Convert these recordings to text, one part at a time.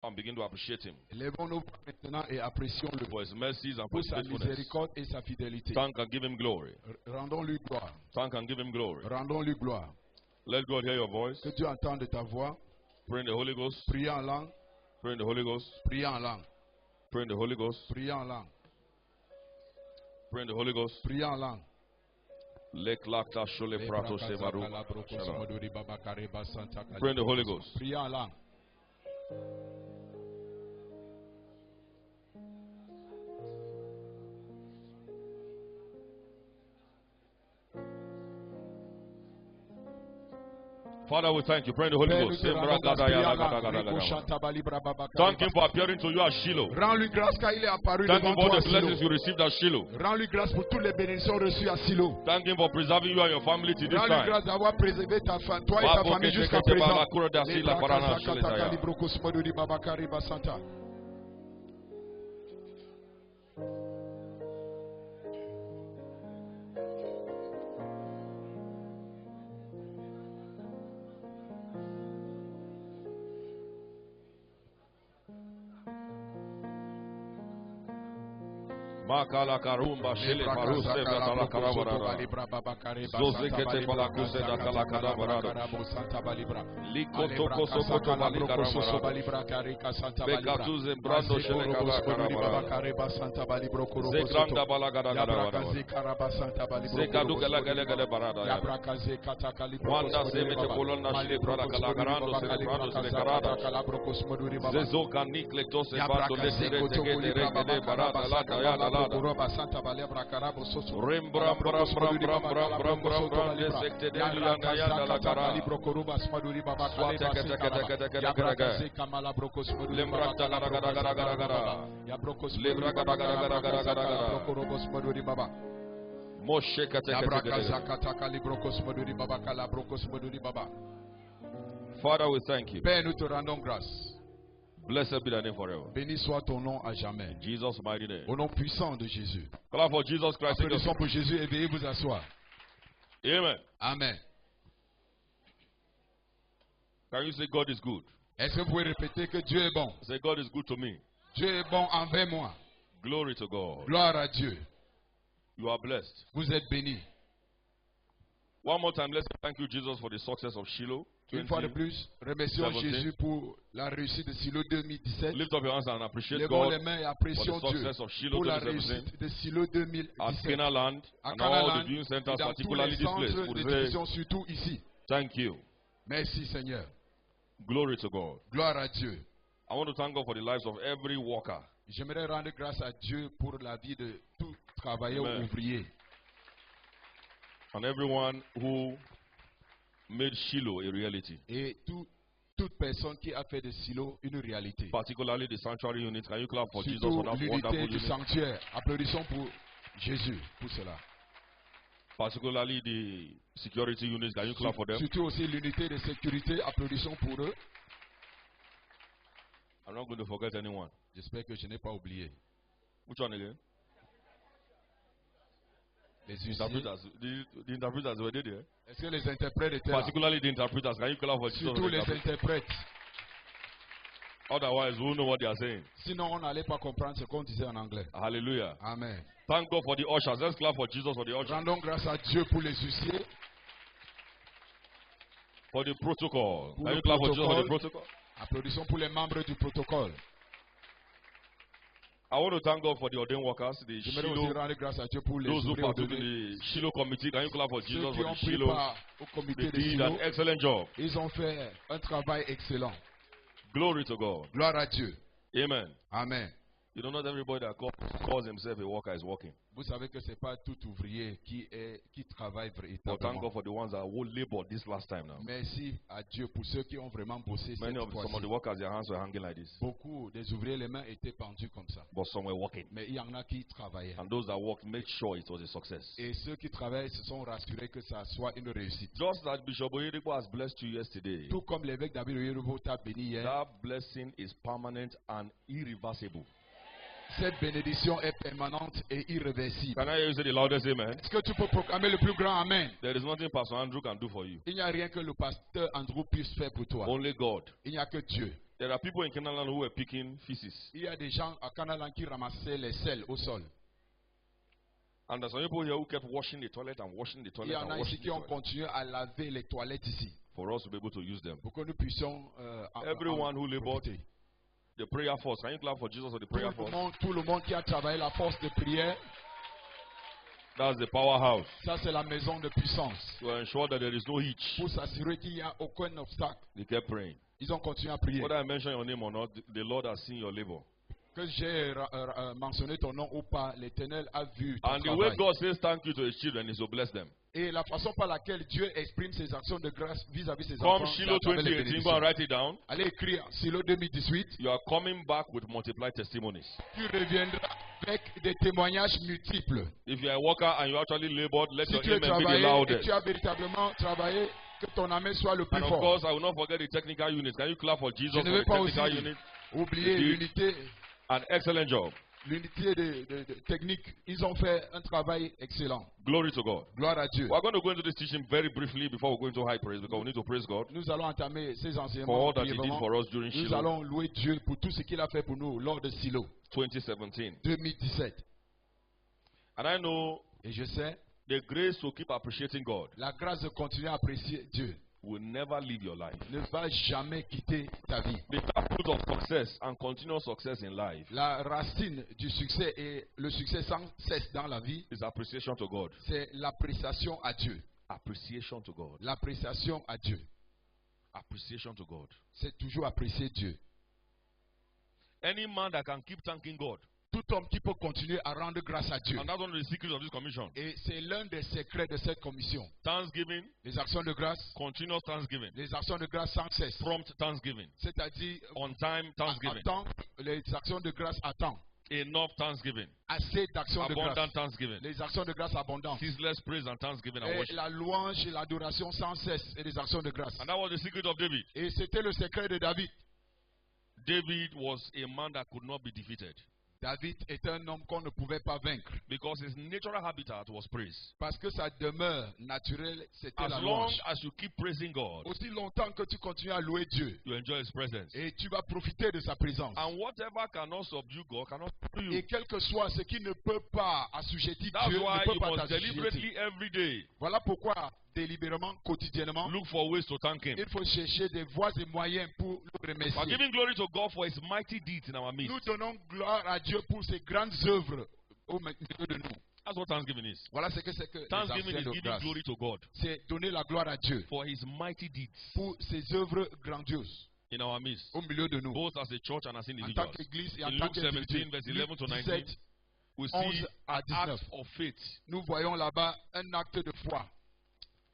and begin to appreciate him Lèvons-nous maintenant et apprécions-le for his mercies and for pour his sa faithfulness. miséricorde et sa fidélité. Thank and give him glory. Rendons-lui gloire. Thank and give him glory. Rendons-lui gloire. Let God hear your voice. Que Dieu entende ta voix. Pray in the Holy Ghost. Priez en langue. Pray in the Holy Ghost. Priez en langue. Pray in the Holy Ghost. Priez en langue. Pray in the Holy Ghost. Priez en langue. Leklakta shole prato sevaru. Pray in the Holy Ghost. Priez en langue. Father, we thank you. Pray in the Holy Père, Ghost. nous te rendons grâce. Priez en langue. Thank him for appearing to you at Shiloh. Rends-lui grâce car il est apparu Thank him devant for all toi à the blessings Silo. you received at Shiloh. Rends-lui grâce pour toutes les bénédictions reçues à Silo. Thank him for preserving you and your family to this Rends-lui time. grâce d'avoir préservé toi et ta famille jusqu'à présent. Makala karumba shele paruse gatala karabarara. Zoze kete palakuse da kala karabarara. Likoto koso koto bali karabarara. Bekatuze brando shele kala karabarara. Zekranda bala gada gada barara. Zekadu gala gala gala barada ya. Wanda semete kolonna shele brada kala karando sele brando sele karada. Zezo kanikle tose bando lesere tegede regede barada la kaya la. Rembram bram bram bram bram bram bram bram de sekte de liana yanda la kara. Swate kete kete kete kete kete. Lembra gada gada gada gada gada. Lembra gada gada gada gada gada gada. Moshe kete kete kete. Father, we thank you. Père, nous te rendons grâce. Blessed be thy name forever. Béni soit ton nom à jamais. In Jesus' mighty name. Au nom puissant de Jésus. Clap for Jesus Christ. Applaudissons pour Jésus et veuillez vous asseoir. Amen. Amen. Can you say God is good? Est-ce que vous pouvez répéter que Dieu est bon? Say God is good to me. Dieu est bon envers moi. Glory to God. Gloire à Dieu. You are blessed. Vous êtes bénis. One more time, let's thank you, Jesus, for the success of Shiloh. Une fois de plus, remercions Jésus pour la réussite de Silo 2017. Lift up your hands and appreciate Levons God les mains et for apprécions the Dieu success of Shiloh pour la 2017 réussite de Silo 2017. at Canaanland À and all Canaanland the viewing et centers, dans tous particularly les this place. centres de division, surtout ici. Thank you. Merci Seigneur. Glory to God. Gloire à Dieu. I want to thank God for the lives of every worker. J'aimerais rendre grâce à Dieu pour la vie de tout travailleur Amen. ouvrier. And everyone who made Shiloh a reality. Et toute personne qui a fait de Silo une réalité. Particularly the sanctuary unit. Can you clap for Jesus Surtout for that l'unité wonderful du unit? sanctuaire. Applaudissons pour Jésus pour cela. Particularly the security units. Can you clap for them? Surtout aussi l'unité de sécurité. Applaudissons pour eux. I'm not going to forget anyone. J'espère que je n'ai pas oublié. Which one again? Les The huissiers. interpreters. The interpreters were there. Est-ce que les interprètes étaient là? Particularly the interpreters. Can you clap for Jesus? Surtout for the les interpreters? interprètes. Otherwise, we won't know what they are saying. Sinon, on n'allait pas comprendre ce qu'on disait en anglais. Hallelujah. Amen. Thank God for the ushers. Let's clap for Jesus for the ushers. Rendons grâce à Dieu pour les huissiers. For the protocol. Pour Can le you clap for Jesus for the protocole. protocol? Applaudissons pour les membres du protocole. I want to thank God for the ordained workers, the J'aimerais aussi Shiloh, rendre grâce à Dieu pour les those who ouvriers partook in ordonnés. the Shiloh committee. Can you clap for Ceux Jesus qui for ont the pris Shiloh? part au comité They de did an Silo, excellent job. ils ont fait un travail excellent. Glory to God. Gloire à Dieu. Amen. Amen. You know, not everybody that calls himself a worker is working. Vous savez que ce n'est pas tout ouvrier qui travaille But thank véritablement. God for the ones that will labor this last time now. Merci à Dieu pour ceux qui ont vraiment bossé Many cette of some of fois-ci. the workers, their hands were hanging like this. Beaucoup des ouvriers, les mains étaient pendues comme ça. But some were working. Mais il y en a qui travaillaient. And those that worked made sure it was a success. Et ceux qui travaillent se sont rassurés que ça soit une réussite. Just as Bishop Oyedepo has blessed you yesterday, Tout comme l'évêque David Oyedepo t'a béni hier, that blessing is permanent and irreversible. cette bénédiction est permanente et irréversible. Can I hear you say the loudest amen? Est-ce que tu peux proclamer le plus grand Amen? There is nothing Pastor Andrew can do for you. Il n'y a rien que le pasteur Andrew puisse faire pour toi. Only God. Il n'y a que Dieu. There are people in Canaan who were picking feces. Il y a des gens à Canaan qui ramassaient les selles au sol. And there's some people here who kept washing the toilet and washing the Il toilet y en and a ici washing qui the ont toilet continué à laver les toilettes ici. for us to be able to use them. Pour que nous puissions Everyone who labored, profiter. the prayer force. Can you clap for Jesus for the prayer force? Tout le monde qui a travaillé la force de prière, That's the powerhouse. ça c'est la maison de puissance. To ensure that there is no hitch. Pour s'assurer qu'il n'y a aucun obstacle. They kept praying. Ils ont continué à prier. Whether I mention your name or not, the Lord has seen your labor. Que j'ai mentionné ton nom ou pas, l'Éternel a vu ton And the way travail. God says thank you to his children is to bless them. Et la façon par laquelle Dieu exprime ses actions de grâce vis-à-vis ses Come enfants, Shiloh c'est à travers les 2018, go bénédictions. and write it down. Allez écrire Shiloh 2018. You are coming back with multiplied testimonies. Tu reviendras avec des témoignages multiples. If you are a worker and you actually labored, let Si your tu as amen be the travaillé et loudest. tu as véritablement travaillé, que ton amen soit le plus And of fort. course, I will not forget the technical unit. Can you clap for Jesus Je for ne vais the pas technical aussi unit? oublier Indeed. l'unité. An excellent job. L'unité de technique, ils ont fait un travail excellent. Glory to God. Gloire à Dieu. We are going to go into this teaching very briefly before we go into high praise because we need to praise God Nous allons entamer ces for enseignements all that He did brièvement. for us during Nous Shiloh allons louer Dieu pour tout ce qu'il a fait pour nous lors de Shiloh 2017. 2017. And I know Et je sais, the grace to keep appreciating God la grâce de continuer à apprécier Dieu will never leave your life. ne va jamais quitter ta vie. The taproot of success and continual success in life La racine du succès et le succès sans cesse dans la vie, is appreciation to God. c'est l'appréciation à Dieu. Appreciation to God. L'appréciation à Dieu. Appreciation to God. C'est toujours apprécier Dieu. Any man that can keep thanking God, Tout homme qui peut continuer à rendre grâce à Dieu. and that's one of the secrets of this commission. Et c'est l'un des secrets de cette commission. Thanksgiving, Les actions de grâce, continuous thanksgiving, les actions de grâce sans cesse. prompt thanksgiving, C'est-à-dire, on time à thanksgiving, temps, les actions de grâce à temps. enough thanksgiving, Assez d'actions de abundant grâce. thanksgiving, Les actions de grâce abondantes. ceaseless praise and thanksgiving and Et worship. la louange et l'adoration sans cesse et les actions de grâce. And that was the secret of David. Et c'était le secret de David. David was a man that could not be defeated David est un homme qu'on ne pouvait pas vaincre. because his natural habitat was praise. Parce que sa demeure naturelle, c'était As la long louange. as you keep praising God, Aussi longtemps que tu continues à louer Dieu, you enjoy His presence. et tu vas profiter de sa présence. And whatever cannot subdue God cannot subdue you. Et quel que soit ce qui ne peut pas assujettir That's Dieu, why ne peut you pas must t'assujettir. deliberately every day Voilà pourquoi, délibérément, quotidiennement, look for ways to thank Him. il faut chercher des voies et moyens pour le We're remercier. giving glory to God for His mighty deeds in our midst. Nous donnons gloire à Dieu pour ses grandes œuvres au milieu de nous. That's what thanksgiving is. Voilà ce que c'est que les Thanksgiving actions is de giving grâce. glory to God C'est donner la gloire à Dieu for His mighty deeds pour ses œuvres grandioses in our midst, au milieu de nous. both as a church and as En tant individuals. qu'Église et In en tant Luke 17, qu'individu. verse Luc 11 to 19, 17, we 11 see à an 19. act of faith. Nous voyons là-bas un acte de foi.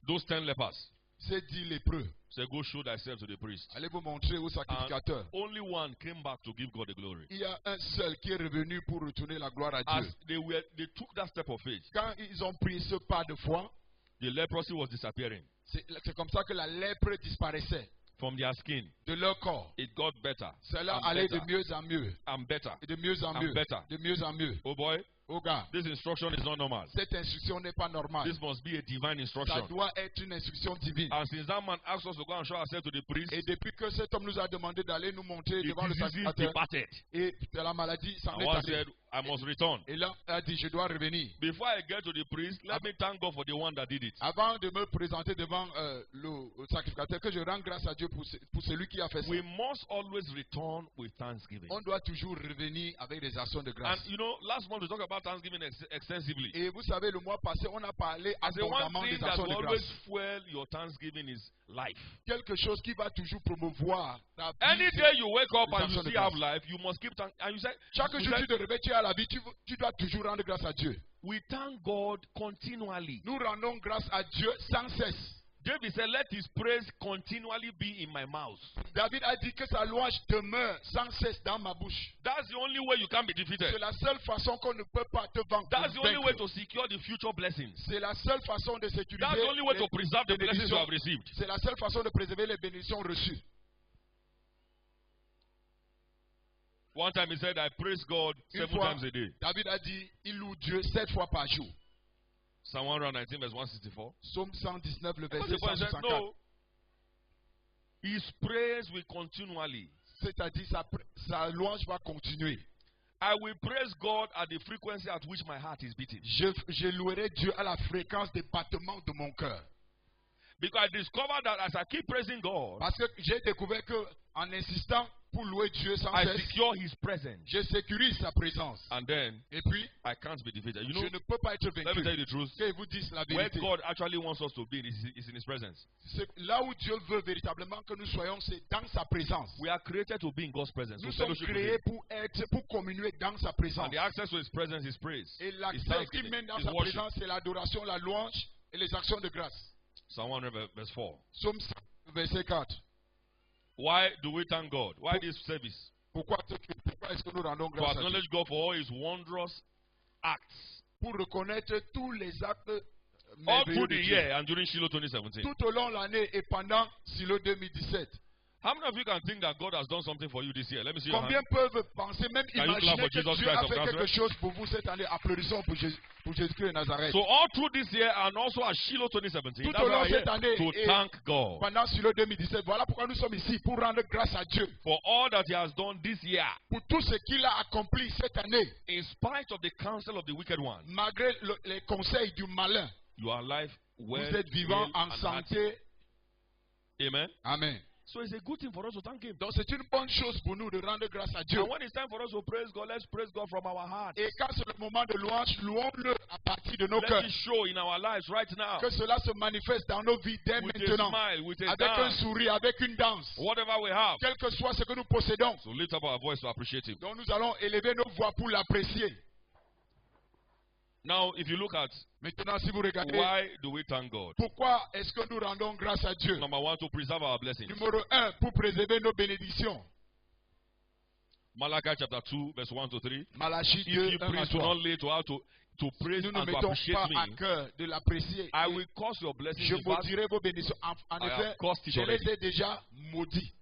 Those 10 lepers C'est dit lépreux. said, go show thyself to the priest. Allez vous montrer au sacrificateur. Only one came back to give God the glory. Il y a un seul qui est revenu pour retourner la gloire à As Dieu. they took that step of faith, Quand ils ont pris ce pas de foi, the leprosy was disappearing c'est comme ça que la lèpre disparaissait from their skin. de leur corps. It got better Cela and allait de better mieux en mieux. and better. Et de mieux en And mieux. better. De mieux en mieux. Oh boy, Oh gars, this instruction is not normal. cette instruction n'est pas normale. This must be a divine Ça instruction. doit être une instruction divine. And since that man asked us to go and show ourselves to the priest, Et depuis que cet homme nous a demandé d'aller nous montrer the devant le disease sacrificateur, departed. et la maladie s'en And est one allée. said, I must return. Et là, il a dit, je dois revenir. Before I get to the priest, let me thank God for the one that did it. Avant de me présenter devant le sacrificateur, que je rende grâce à Dieu pour celui qui a fait ça. We must always return with thanksgiving. On doit toujours revenir avec des actions de grâce. And you know, last month we talked about thanksgiving extensively. Et vous savez, le mois passé, on a parlé I say one abondamment thing des that actions will de always grâce. fuel your thanksgiving is life. Quelque chose qui va toujours promouvoir ta vie. Any day you wake up Les and actions you de still have grâce. life, you must keep thanking. And you say, Chaque you jour say, tu te réveilles, tu as la vie, tu dois toujours rendre grâce à Dieu. we thank God continually. Nous rendons grâce à Dieu sans cesse. David said, let his praise continually be in my mouth. David a dit que sa louange demeure sans cesse dans ma bouche. That's the only way you can be defeated. C'est la seule façon qu'on ne peut pas te vaincre. That's the only way to secure the future blessings. C'est la seule façon de sécuriser That's the only way to les preserve the blessings you bénédictions. have received. C'est la seule façon de préserver les bénédictions reçues. One time he said, I praise God Une 7 fois, times a day. David a dit, il loue Dieu 7 fois par jour. Psalm 119 verse 164. Psaume 119, le Because verset the point said, 164. no. His praise will continually C'est-à-dire sa louange va continuer. I will praise God at the frequency at which my heart is beating. Je louerai Dieu à la fréquence des battements de mon cœur. Because I discovered that as I keep praising God, Parce que j'ai découvert que en insistant pour louer Dieu sans I cesse, secure His presence. je sécurise sa présence. And then Et puis, I can't be defeated. You know, je ne peux pas être let me tell vaincu. you the truth. Que vous dise la Where vérité. God actually wants us to be is in His presence. Là où Dieu veut véritablement que nous soyons, c'est dans sa présence. We are created to be in God's presence. Nous To sommes fellowship with créés Him. pour communier dans sa présence. And the access to His presence is praise. Et It's l'accès qui thanksgiving. mène dans It's sa worship. présence, c'est l'adoration, la louange et les actions de grâce. Psalm 100 verse 4. Psaume verset 4. Why do we thank God? Why this service? Pourquoi est-ce que nous rendons To grâce à Dieu? acknowledge God for all His wondrous acts. Pour reconnaître tous les actes All merveilleux through de the Dieu. year and during Shiloh 2017. Tout au long de l'année et pendant Silo 2017. How many of you can think that God has done something for you this year? Let me see your Combien hand. peuvent penser, même Can you clap imaginer for que Jesus Dieu Christ a of fait quelque Nazareth? chose pour vous cette année? Applaudissons pour Jésus-Christ de Nazareth. So all through this year and also at Shiloh 2017, Tout that's au why long I'm de cette here année to et thank God pendant Silo 2017, voilà pourquoi nous sommes ici, pour rendre grâce à Dieu. for all that He has done this year, Pour tout ce qu'il a accompli cette année, in spite of the counsel of the wicked one. malgré les conseils du malin. You are alive, well, Vous êtes vivant well en and santé. healthy. Amen. Amen. So it's a good thing for us to thank Him. Donc c'est une bonne chose pour nous de rendre grâce à Dieu. And when it's time for us to praise God, let's praise God from our heart. Et quand c'est le moment de louange, louons-le à partir de nos Let cœurs. it show in our lives right now. Que cela se manifeste dans nos vies dès With a maintenant. smile, with a Avec un dance, sourire, avec une danse. whatever we have. Quel que soit ce que nous possédons. So lift up our voice to appreciate Him. Donc nous allons élever nos voix pour l'apprécier. Now, if you look at Maintenant, si vous regardez, why do we thank God? pourquoi est-ce que nous rendons grâce à Dieu? Number one, to preserve our blessings. Numéro 1, pour préserver nos bénédictions. Malachi chapter 2, verse 1 to 3. Malachie If 2, you 1 à praise do 3. not lay to how to praise Nous and ne to mettons appreciate pas à me, cœur de l'apprécier. I will cause your blessings. Je In fact, maudirai vos bénédictions. En I have effet, caused it je already. les ai déjà maudits.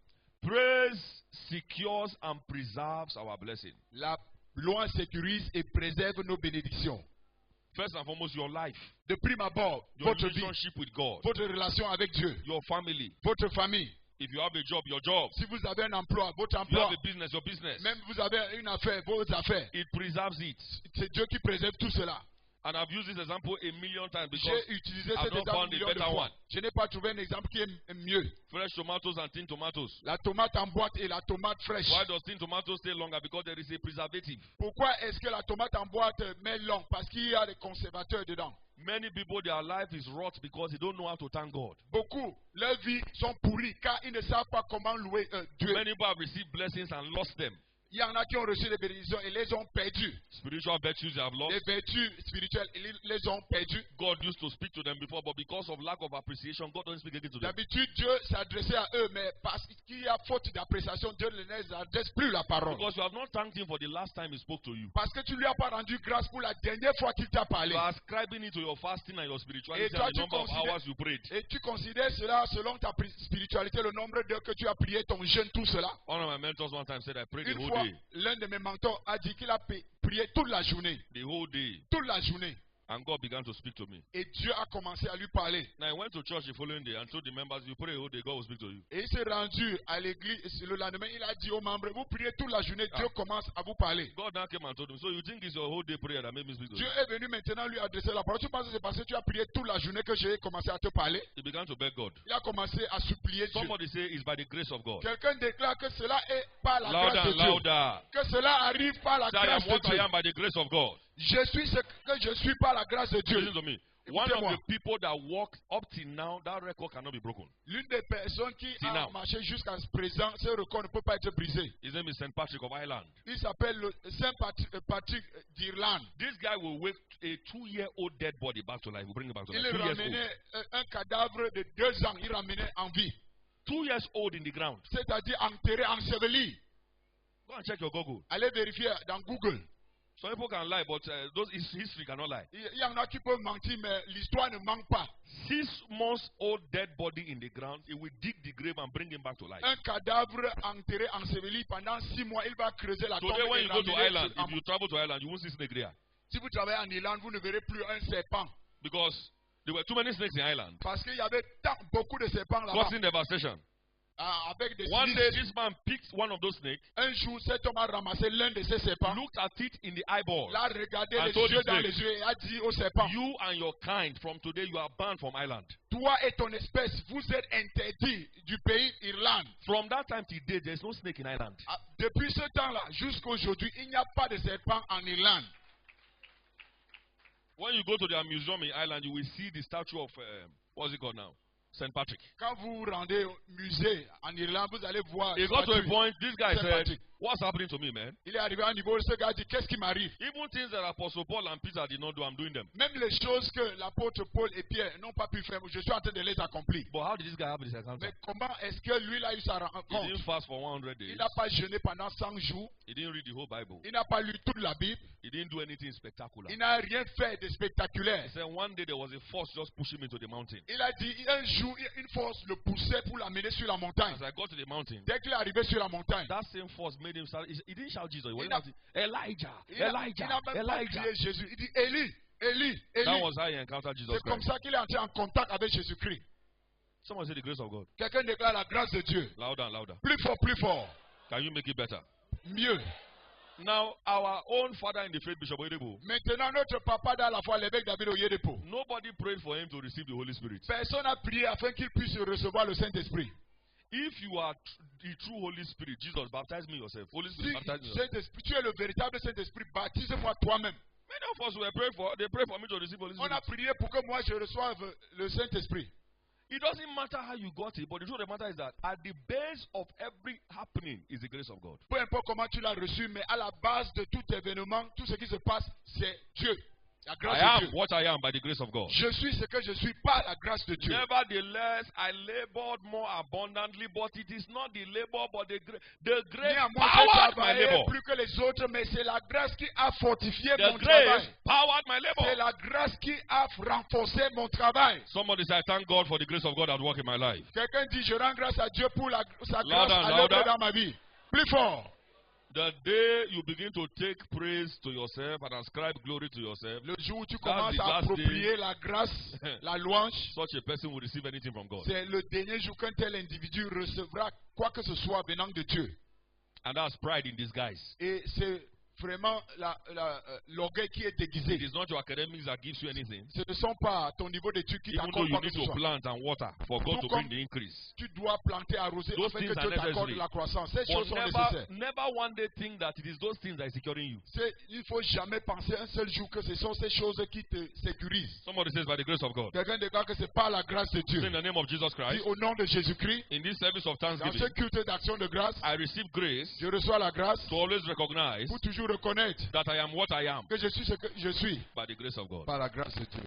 praise secures and preserves our blessing. La loi sécurise et préserve nos bénédictions. First and foremost, your life, De prime abord, your votre vie, relationship with God, votre relation avec Dieu, your family. votre famille. If you have a job, your job. Si vous avez un emploi, votre If you have emploi, a business, your business. même vous avez une affaire, vos affaires, It preserves it. c'est Dieu qui préserve tout cela. And I've used this example a million times because J'ai utilisé I've cet not exemple found a million de better fois. one. Je n'ai pas trouvé un exemple qui est mieux. fresh tomatoes and tin tomatoes. La tomate en boîte et la tomate fraîche. Why does tin tomatoes stay longer? Because there is a preservative. Pourquoi est-ce que la tomate en boîte met long? Parce qu'il y a des conservateurs dedans. Many people, their life is rot because they don't know how to thank God. Beaucoup, leurs vies sont pourries car ils ne savent pas comment louer Dieu. Many people have received blessings and lost them. Il y en a qui ont reçu des bénédictions et les ont perdues. Spiritual virtues they have lost. Les vertus spirituelles, ils les ont perdues. God used to speak to them before, but because of lack of appreciation, God doesn't speak again to them. D'habitude, Dieu s'adressait à eux, mais parce qu'il y a faute d'appréciation, Dieu ne les adresse plus la parole. Because you have not thanked Him for the last time He spoke to you. Parce que tu lui as pas rendu grâce pour la dernière fois qu'il t'a parlé. You are ascribing it to your fasting and your spirituality Et toi, and the number of hours you prayed. Et tu considères cela selon ta spiritualité, le nombre d'heures que tu as prié, ton jeûne, tout cela. One of my mentors one time said, I prayed the Une whole fois, day. l'un de mes mentors a dit qu'il a prié toute la journée. The whole day. Toute la journée. And God began to speak to me. Et Dieu a commencé à lui parler. Now I went to church the following day and told the members, you pray the whole day, God will speak to you. Et il s'est rendu à l'église le lendemain. Il a dit aux membres, vous priez toute la journée, Dieu commence à vous parler. God now came and told him, so you think it's your whole day prayer that made me speak to Dieu you? est venu maintenant lui adresser la parole. Tu penses que c'est parce que tu as prié toute la journée que j'ai commencé à te parler? He began to beg God. Il a commencé à supplier Dieu. Somebody say it's by the grace of God. Quelqu'un déclare que cela est par la Louder grâce de and Dieu. louder. Que cela arrive par la Say, I grâce am de what I Dieu. am by the grace of God. Je suis ce que je suis par la grâce de Dieu. Listen to me. One of Écoutez-moi. the people that walked up till now, that record cannot be broken. L'une des personnes qui See a now. marché jusqu'à présent, ce record ne peut pas être brisé. His name is St. Patrick of Ireland. Il s'appelle le Saint Patrick d'Irlande. This guy will wake a 2-year-old dead body back to life. Will bring it back to Il life. 2 years ramenait old. un cadavre de 2 ans, il ramenait en vie. 2 years old in the ground. C'est-à-dire enterré, enseveli. Go and check your Google. Allez vérifier dans Google. Some people can lie, but those history cannot lie. Il y en a qui peuvent mentir, mais l'histoire ne manque pas. 6 months old dead body in the ground, it will dig the grave and bring him back to life. Un cadavre enterré, enseveli pendant 6 mois, il va creuser la tombe. Today, when et you go to ramener Ireland, sur- if you travel to Ireland, you won't see snake there. Si vous travaillez en Irlande, vous ne verrez plus un serpent. Because there were too many snakes in Ireland, Parce qu'il y avait beaucoup de serpents là-bas. causing devastation. avec des One day, silices. this man picked one of those snakes, Un jour, cet homme a ramassé l'un de ces serpents, looked at it in the eyeball. l'a regardé I les told yeux the dans snake, les yeux et a dit au serpent, You and your kind, from today, you are banned from Ireland. toi et ton espèce, vous êtes interdits du pays Irlande. From that time till date, there's no snake in Ireland. Depuis ce temps-là, jusqu'à aujourd'hui, il n'y a pas de serpent en Irlande. When you go to their museum in Ireland, you will see the statue of, what's it called now? St. Patrick. Quand vous vous rendez au musée en Irlande, vous allez voir. It got to a point, this guy St. said, Patrick. What's happening to me, man? Il est arrivé à un niveau où ce gars dit, qu'est-ce qui m'arrive? Even things that Apostle Paul and Peter did not do, I'm doing them. Même les choses que l'apôtre Paul et Pierre n'ont pas pu faire, je suis en train de les accomplir. But how did this guy have this encounter? Mais comment est-ce que lui, il a eu sa He rencontre? didn't fast for 100 Il days. n'a pas jeûné pendant 100 jours. He didn't read the whole Bible. Il n'a pas lu toute la Bible. He didn't do anything spectacular. Il n'a rien fait de He spectaculaire. said one day there was a force just pushing me to the mountain. Il a dit, un jour, une force le poussait pour l'amener sur la montagne. As I got to the mountain, Dès qu'il est arrivé sur la montagne, that same force made him shout. He didn't shout Jesus. He was Il n'a- shouting, Elijah, il n'a Elijah, même pas Elijah. crié Jésus. Il dit, Élie, Élie, That Élie. was how he encountered Jesus C'est comme Christ. ça qu'il est entré en contact avec Jésus-Christ. Someone say the grace of God. Quelqu'un déclare la grâce de Dieu. Louder and louder. Plus fort, plus fort. Can you make it better? Mieux. Now, our own father in the faith, Bishop Oyedepo, Maintenant, notre papa dans la foi, l'évêque David Oyedepo. nobody prayed for him to receive the Holy Spirit. Personne n'a prié afin qu'il puisse recevoir le Saint-Esprit. If you are the true Holy Spirit, Jesus, baptize me yourself. Holy Si Spirit, baptize me yourself. Saint-Esprit, tu es le véritable Saint-Esprit, baptise-moi toi-même. Many of us were praying for, they pray for me to receive Holy On Spirit. a prié pour que moi je reçoive le Saint-Esprit. It doesn't matter how you got it, but the truth of the matter is that at the base of every happening is the grace of God. Peu importe comment tu l'as reçu, mais à la base de tout événement, tout ce qui se passe, c'est Dieu. La grâce I de am Dieu. what I am by the grace of God. Je suis ce que je suis par la grâce de Dieu. Nevertheless, I labored more abundantly, but it is not the labor, but the grace Néanmoins, j'ai powered my travaillé labor. plus que les autres, mais c'est la grâce qui a fortifié The mon grace travail. powered my C'est labor. la grâce qui a renforcé mon travail. Somebody say, I thank God for the grace of God at work in my life. Quelqu'un dit, je rends grâce à Dieu pour sa grâce Louder, à l'œuvre louder. dans ma vie. Plus fort. The day you begin to take praise to yourself and ascribe glory to yourself, Le jour où tu That's commences the à last approprier la grâce, la louange, such a person will receive anything from God. c'est le dernier jour qu'un tel individu recevra quoi que ce soit venant de Dieu. And that's pride in disguise. Et c'est vraiment l'orgueil qui est déguisé. It is not your academics that gives you anything. Ce ne sont pas ton niveau d'études qui Even though t'accorde you quoi que need ce to soit. plant and water for God to bring the increase. Tu dois planter, arroser Those afin que things are Dieu t'accorde necessary. la croissance. Ces But choses sont nécessaires. never one day think that it is those things that are securing you. Il ne faut jamais penser un seul jour que ce sont ces choses qui te sécurisent. Somebody says by the grace of God. Quelqu'un déclare que c'est par la grâce de Dieu. Say in the name of Jesus Dis Christ, au nom de Jésus-Christ, in this service of dans ce thanksgiving, culte d'action de grâce, I receive grace je reçois la grâce to always recognize pour toujours reconnaître that I am what I am que je suis ce que je suis by the grace of God. par la grâce de Dieu.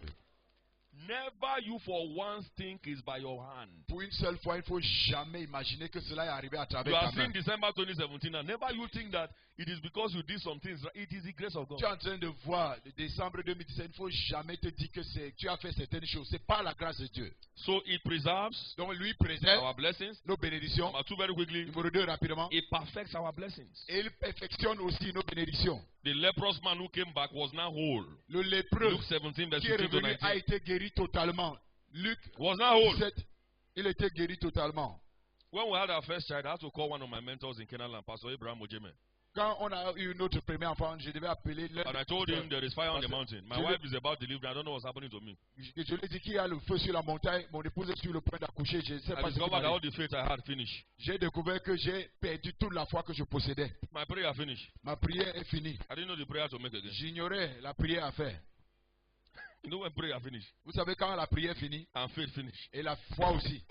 Never you for once think is by your hand. Pour une seule fois, il ne faut jamais imaginer que cela est arrivé à You travers are ta main. seeing December 2017 and never you think that it is because you did some things. It is the grace of God. Tu es en train de voir le décembre 2017, il ne faut jamais te dire que tu as fait certaines choses. C'est par la grâce de Dieu. So it preserves Donc lui préserve our blessings. nos bénédictions. Number two, very quickly, Numéro 2, rapidement. it perfects our blessings. Et il perfectionne aussi nos bénédictions. The leprous man who came back was now whole. Le lépreux Luke 17, verse qui est 15 to revenu a 19. été guéri totalement. Luc Was now whole. 17, il était guéri totalement. When we had our first child, I had to call one of my mentors in Canaan, Pastor Abraham Ojeme. Quand on a eu notre premier enfant, je devais appeler l'un. And I told him there is fire on the Pastor, mountain. My je wife is about to leave. I don't know what's happening to me. Je lui ai dit qu'il y a le feu sur la montagne. Mon épouse est sur le point d'accoucher. Je ne sais I pas ce qui discovered that all m'arrive. the faith I had finished. J'ai découvert que j'ai perdu toute la foi que je possédais. My prayer finished. Ma prière est finie. I didn't know the prayer to make again. J'ignorais la prière à faire. You know when prayer finished Vous savez quand la prière finit and faith finished. et la foi aussi.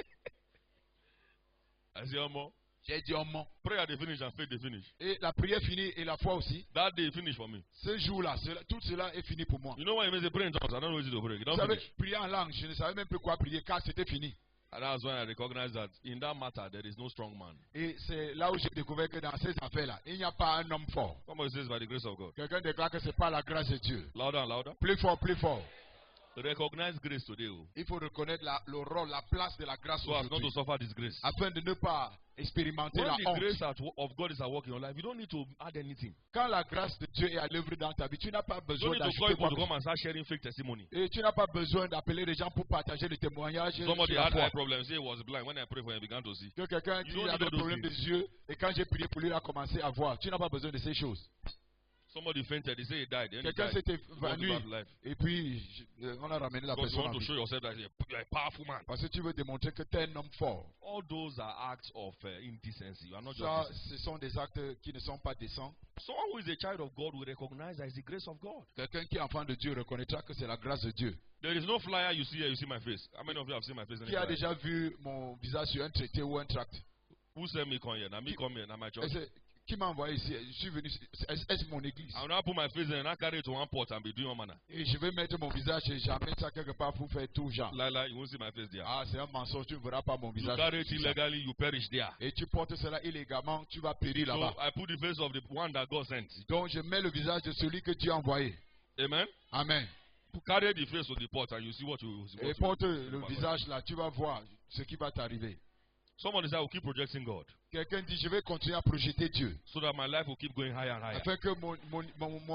I say, Omo, J'ai dit oh mon. prayer they finish and faith they finish. Et la prière finit et la foi aussi. That day finished for me. Ce jour-là, tout cela est fini pour moi. You know when you may say pray in tongues, I don't know what to pray. You Vous don't savez, finish. prier en langue, je ne savais même plus quoi prier car c'était fini. And that's when I recognize that in that matter there is no strong man. Et c'est là où j'ai découvert que dans ces affaires-là, il n'y a pas un homme fort. Somebody says by the grace of God. Quelqu'un déclare que c'est pas la grâce de Dieu. Louder and louder. Plus fort, plus fort. Recognize grace today. Il faut reconnaître le rôle, la place de la grâce So as not aujourd'hui, to suffer disgrace. afin de ne pas expérimenter When la the honte. grace of God is at work in your life, you don't need to add anything. Quand la grâce de Dieu est à l'œuvre dans ta vie, tu n'as pas You don't besoin need to call d'ajouter people quoi to que come and start sharing fake testimony. Et tu n'as pas besoin d'appeler les gens pour partager le témoignage sur Somebody la had foi. eye problems. He was blind. When I prayed for him, he began to see. Que quelqu'un You dit don't qu'il need avait all des those problèmes things. des yeux, et quand j'ai prié pour lui, il a commencé à voir. Tu n'as pas besoin de ces choses. Somebody fainted. They say he died. Then he Quelqu'un died. s'était He goes venu, back to life. et puis on a ramené la Because you personne want en to vie. show yourself that you're a powerful man. Parce que tu veux démontrer que tu es un homme fort. All those are acts of indecency. You are not just Ça, decent. ce sont des actes qui ne sont pas décents. Someone who is a child of God will recognize that it's the grace of God. Quelqu'un qui est enfant de Dieu reconnaîtra que c'est la grâce de Dieu. There is no flyer you see here, you see my face. How many of you have seen my face? In Qui a the flyer? déjà vu mon visage sur un traité ou un tract? Who sent me come here? Now me come here. Now my church. Qui m'a envoyé ici? Je suis venu. Est-ce mon église? I will not put my face in and I carry it to one pot and be doing one manner. Et je vais mettre mon visage et j'amène ça quelque part pour faire tout genre. Lila, you won't see my face there. Ah, c'est un mensonge, tu ne verras pas mon You visage. carry it sur ça. illegally, you perish there. Et tu portes cela illégalement, tu vas périr So là-bas. I put the face of the one that God sent. Donc je mets le visage de celui que Dieu a envoyé. Amen. Amen. Carry the face of the pot and you see what you. Et porte le visage là, tu vas voir ce qui va t'arriver. Somebody say I will keep projecting God, Quelqu'un dit, je vais continuer à projeter Dieu. so that my life will keep going higher and higher. Afin que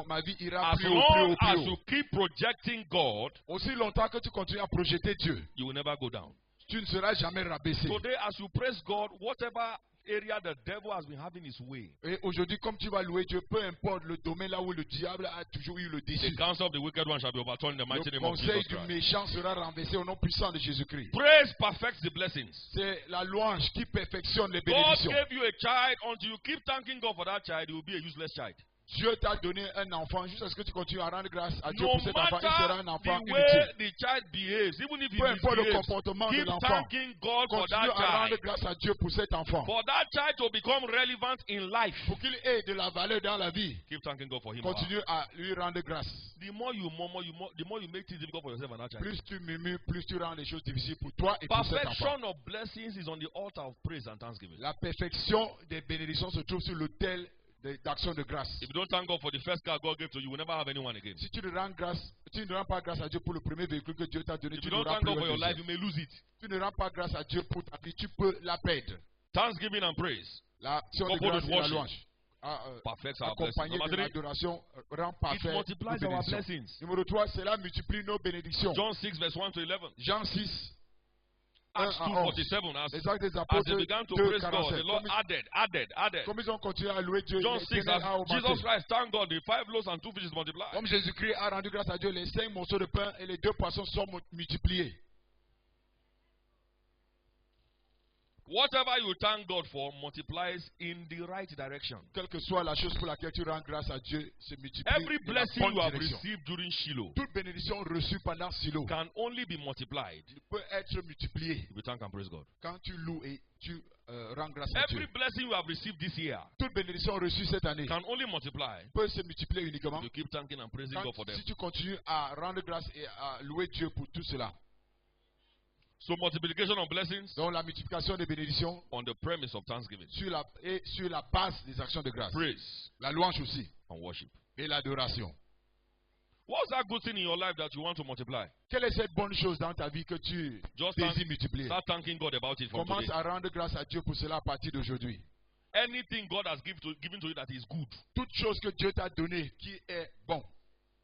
ma vie ira As plus haut, plus long haut, as plus you haut. keep projecting God, Aussi longtemps que tu continues à projeter Dieu, you will never go down. tu ne seras jamais rabaissé. Today, as you praise God, whatever area the devil has been having his way, Et aujourd'hui, comme tu vas louer Dieu, peu importe le domaine là où le diable a toujours eu le the dessus, counsel of the wicked one shall be overturned in the mighty le name of conseil Jesus du Christ. méchant sera renversé au nom puissant de Jésus-Christ. Praise perfects the blessings. C'est la louange qui perfectionne les God bénédictions. gave you a child. Until you keep thanking God for that child, he will be a useless child. Dieu t'a donné un enfant jusqu'à ce que tu continues à rendre grâce à Dieu No pour cet enfant. Il sera un matter enfant the inutile. way the child behaves, even if he Peu importe le misbehaves, comportement de keep l'enfant, thanking God for continue that à rendre child. grâce à Dieu pour cet enfant. For that child to become relevant in life, Pour qu'il ait de la valeur dans la vie, keep thanking God for him. or her. continue à lui rendre grâce. The more you murmur, the more you make things difficult for yourself and that child. Plus tu murmures, plus tu rends les choses difficiles pour toi et pour cet enfant. Perfection of blessings is on the altar of praise and thanksgiving. La perfection des bénédictions se trouve sur l'autel d'action de grâce. If you don't thank God for the first car God gave to you, you will never have anyone again. Si tu ne rends pas grâce à Dieu pour le premier véhicule que Dieu t'a donné, If tu you don't n'auras thank plus God for un your life, deuxième. you may lose it. Tu ne rends pas grâce à Dieu pour ta vie, tu peux la perdre. Thanksgiving and praise L'action de coupled grâce with et la worship louange. perfects our blessings. Accompagné Number de 3, l'adoration rend it parfait nos multiplies our bénédictions. blessings. Numéro 3, cela multiplie nos bénédictions. John 6 verse 1 to 11. Jean 6, Acts 2 1 à 11. 47. Les actes des As they apôtres began to 2, praise God, 47. the Lord added. Comme ils ont continué à louer Dieu, John 6 l'Éternel a as augmenté. Jesus Christ, thank God, the 5 loaves and 2 fishes multiplied. Comme Jésus-Christ a rendu grâce à Dieu, les 5 morceaux de pain et les 2 poissons sont multipliés. Whatever you thank God for multiplies in the right direction. Quelle que soit la chose pour laquelle tu rends grâce à Dieu, se multiplie Every dans la blessing bonne you have direction. received during Shiloh Toute bénédiction reçue pendant Silo can only be multiplied peut être multipliée if you thank and praise God. quand tu loues et tu rends grâce à Every Dieu. blessing you have received this year Toute bénédiction reçue cette année can only multiply peut se multiplier uniquement if you keep thanking and praising God for them. si tu continues à rendre grâce et à louer Dieu pour tout cela. So multiplication of blessings Donc la multiplication des bénédictions on the premise of thanksgiving, sur la base des actions de grâce. praise La louange aussi and worship. et l'adoration. What's that good thing in your life that you want to multiply? Quelle est cette bonne chose dans ta vie que tu Just désires multiplier? start thanking God about it from Commence today. à rendre grâce à Dieu pour cela à partir d'aujourd'hui. Anything God has given to you that is good, Toute chose que Dieu t'a donnée qui est bon.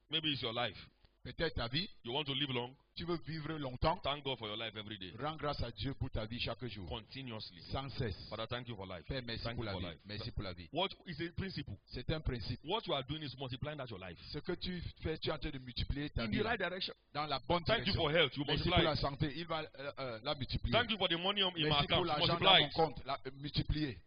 maybe it's your life. Peut-être ta vie, You want to live long, tu veux vivre longtemps. thank God for your life every day, Rends grâce à Dieu pour ta vie chaque jour. continuously. Sans cesse. Father, thank you for life. Père, merci Thank pour you la for vie. life. Merci pour la vie. What is a principle? C'est un principe. What you are doing is multiplying that your life Ce que tu fais, tu es en train de multiplier ta in vie the right direction. dans la bonne Thank you direction. for health, you Merci multiply pour la it. santé, il va la multiplier. Thank you for the money in my Merci pour account, you l'argent multiply dans mon it. compte, multiplier.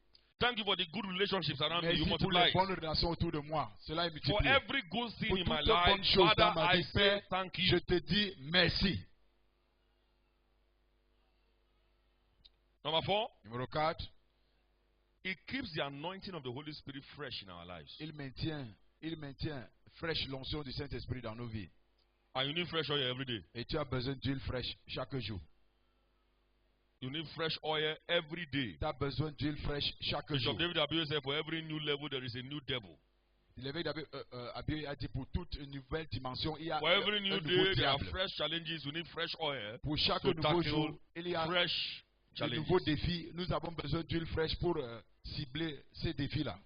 Thank you for the good relationships around me, you Merci pour multiply les it. bonnes relations autour de moi. Cela est For multiplié. every good thing Pour in my toutes les bonnes life, choses Father, dans ma I vie, say Père, thank je you. te dis merci. Number 4, Numéro 4, it keeps the anointing of the Holy Spirit fresh in our lives. il maintient fraîche l'onction du Saint-Esprit dans nos vies. And you need fresh oil every day. Et tu as besoin d'huile fraîche chaque jour. You need fresh oil every day. Tu as besoin d'huile fraîche chaque Bishop jour. David Abiyo said, for every new level, there is a new devil. L'évêque d'Abbé a dit pour toute une nouvelle dimension, il y a For every un new nouveau day, there are diable. fresh challenges. We need fresh oil Pour chaque to nouveau tackle jour, il y a fresh de challenges. nouveaux défis. Nous avons besoin d'huile fraîche pour cibler ces défis-là.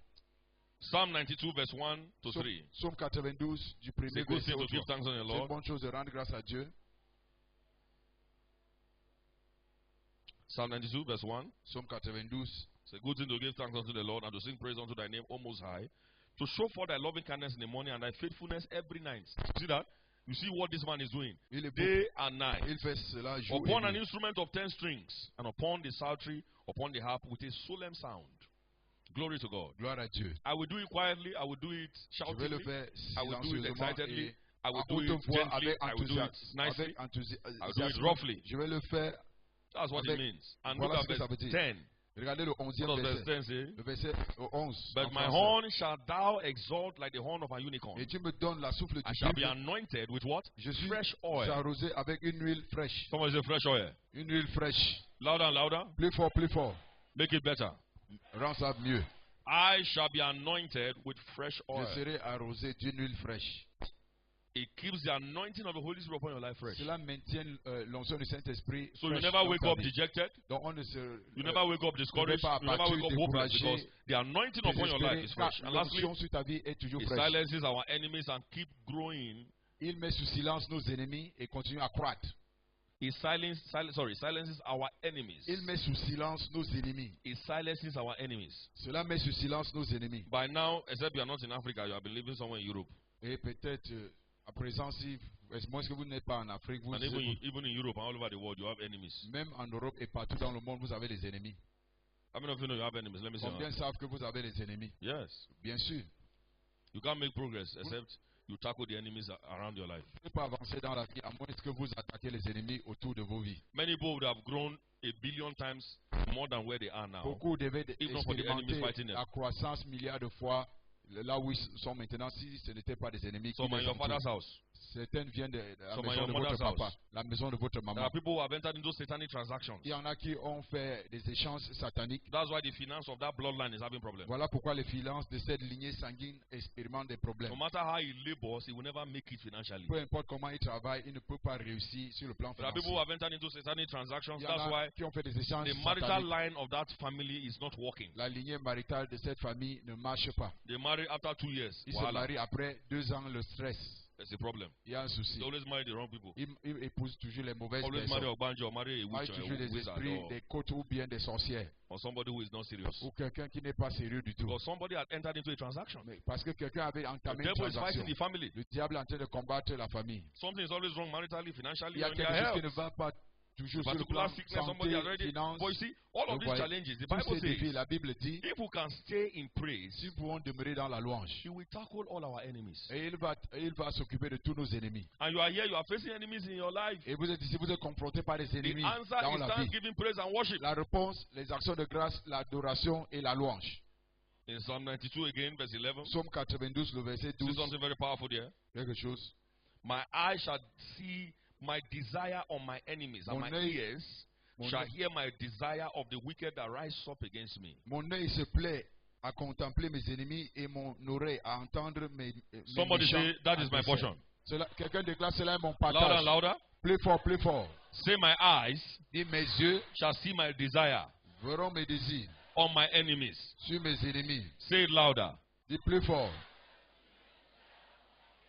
Psalm 92, verse 1 to 3. Psaume 92, du premier It's a good verset thing au to give 3. thanks on the C'est une Lord. bonne chose de rendre grâce à Dieu. Psalm 92, verse 1. Psaume 92. It's a good thing to give thanks unto the Lord and to sing praise unto thy name, O Most High, to show forth thy loving kindness in the morning and thy faithfulness every night. See that? You see what this man is doing Il est day and night. Il fait cela jour Upon et an nuit. instrument of 10 strings, and upon the psaltery, upon the harp, with a solemn sound. Glory to God. Gloire à Dieu. I will do it quietly. I will do it Je vais le shoutedly. faire I will do it silencieusement excitedly. et I will à do haute it voix, gently. avec I will do it enthousiasme. nicely. Avec I will do it enthousiasme. roughly. Je vais le faire. That's what it Avec- means. And Voilà look ce que at ça verse veut dire. 10. Regardez le 11e What does verse verset. 10 say? Le verset 11. But en my français. horn shalt thou exalt like the horn of a unicorn. Et tu me donnes la souffle I du shall be buffle. anointed with what? Je suis Fresh oil. arrosé avec une huile fraîche. Someone say fresh oil. Une huile fraîche. Louder and louder. Plus fort, plus fort. Make it better. Rends ça mieux. I shall be anointed with fresh Je oil. serai arrosé d'une huile fraîche. It keeps the anointing of the Holy Spirit upon your life fresh. Cela maintient l'onction du Saint-Esprit. So you fraîche never dans wake ta up vie. dejected. Donc on ne se You never wake up discouraged. pas You never wake up abattu, hopeless découragé, because the anointing upon your life désespéré, is car fresh. And lastly, l'onction sur ta vie est toujours it fraîche. silences our enemies and keep growing. Il met sous silence nos ennemis et continue à croître. It silences our enemies. Il met sous silence nos ennemis. It silences our enemies. Cela met sous silence nos ennemis. By now, except you are not in Africa, you have been living somewhere in Europe. Et peut-être, à présent, si, moi, est-ce que vous n'êtes pas en Afrique, vous, And even in Europe and all over the world, you have enemies. même en Europe et partout dans le monde, vous avez des ennemis. How many of you know you have enemies? Let me see. Combien savent que vous avez des ennemis? Yes. Bien sûr. You can't make progress except you tackle the enemies around your life. Vous ne pouvez pas avancer dans la vie à moins que vous attaquez les ennemis autour de vos vies. Many people would have grown 1 billion times more than where they are now. Beaucoup devaient If not for the enemies expérimenter fighting them. la croissance milliards de fois là où ils sont maintenant si ce n'était pas des ennemis qui Some are les in your entourent. father's house. Certaines viennent de la Some maison are de your votre mother's papa, house. la maison de votre There maman. are people who have entered into satanic transactions. Il y en a qui ont fait des échanges sataniques. That's why the finance of that bloodline is having problems. Voilà pourquoi les finances de cette lignée sanguine expérimentent des problèmes. No matter how he labors, he will never make it financially. Peu importe comment il travaille, il ne peut pas réussir sur le plan There are financier. people who have entered into satanic transactions. Il y en That's a why qui ont fait des échanges the marital sataniques. line of that family is not working. La lignée maritale de cette famille ne marche pas. They marry after 2 years. Ils se Wahala. marient après 2 ans, le stress. There's a problem. Il y a un souci. They always marry the wrong people. Ils épousent toujours les mauvaises Always marry personnes. a banjo or marry a Marient witch or toujours a des wizard esprits, des côtes ou bien des sorcières. or somebody who is not serious. Ou quelqu'un qui n'est pas sérieux du tout. Because somebody had entered into a transaction. Mais parce que quelqu'un avait The entamé une devil is transaction. fighting the family. Le diable est en train de combattre la famille. Something is always wrong maritally, Il financially, y a or in their quelque chose qui health. ne va pas toujours sur le Particular plan sickness, somebody santé, has already. finance. But you see, all of Vous these voyez, challenges, the tous Bible ces défis, says, la Bible dit, if we can stay in praise, si nous pouvons demeurer dans la louange, He will tackle all our enemies. et il va s'occuper de tous nos ennemis. And you are here, you are facing enemies in your life. Et vous êtes ici, vous êtes confrontés par des The ennemis answer dans is la vie. thanksgiving, praise, and worship. La réponse, les actions de grâce, l'adoration et la louange. In Psalm 92 again, verse 11, Psaume 92, le verset see 12, something very powerful there. quelque chose. My eyes shall see my desire on my enemies, and Mon my œil- ears mon shall œil- hear my desire of the wicked that rise up against me. Mon œil se plaît à contempler mes ennemis et mon oreille à entendre mes Somebody méchants say, that is my adversaires. portion. Quelqu'un déclare, cela est mon Louder and partage. louder. Plus fort, plus fort. Say, my eyes Dis, mes yeux shall see my desire verront mes désirs on my enemies. sur mes ennemis. Say it louder. Dis plus fort.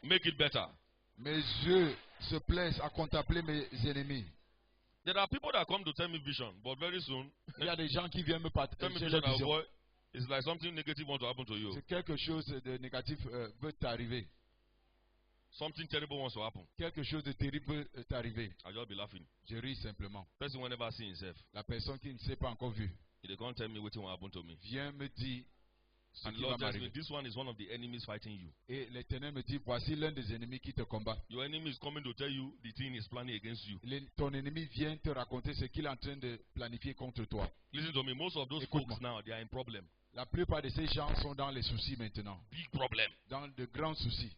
Make it better. Mes yeux se plaisent à contempler mes ennemis. There are people that come to tell me vision, but very soon, Il y a des gens qui viennent me tell me partager vision, leur vision. boy, it's like something negative want to happen to you. C'est quelque chose de négatif veut t'arriver. Something terrible wants to happen. Quelque chose de terrible veut t'arriver. I'll just be laughing. Je ris simplement. Person will never see himself. La personne qui ne s'est pas encore vue He they can't tell me what will happen to me. vient me dire ce And qui the va Lord tells me, m'arriver. this one is one of the enemies fighting you. Et l'Éternel me dit, voici l'un des ennemis qui te combat. Your enemy is coming to tell you the thing is planning against you. Ton ennemi vient te raconter ce qu'il est en train de planifier contre toi. Listen to me. Most of those Écoute-moi. folks now, they are in problem. La plupart de ces gens sont dans les soucis maintenant. Big problem. Dans de grands soucis.